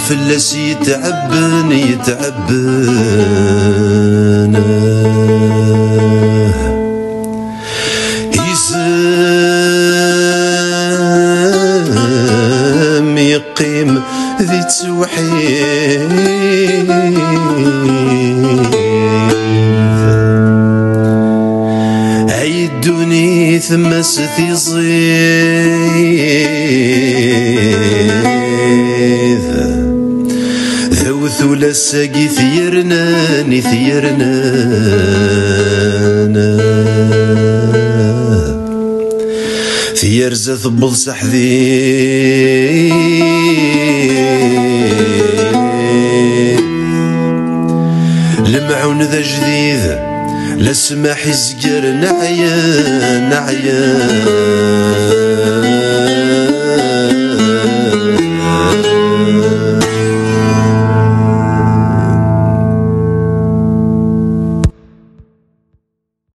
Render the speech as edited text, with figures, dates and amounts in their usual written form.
فلاس يتعبن يسام يقيم ذي توحيد عيدوني ثم ستي صيد ذو ثولا الساقي ثيرناني ثيرزة ثبض سحذي لمعون ذا جديد لسماح يزقر نعيان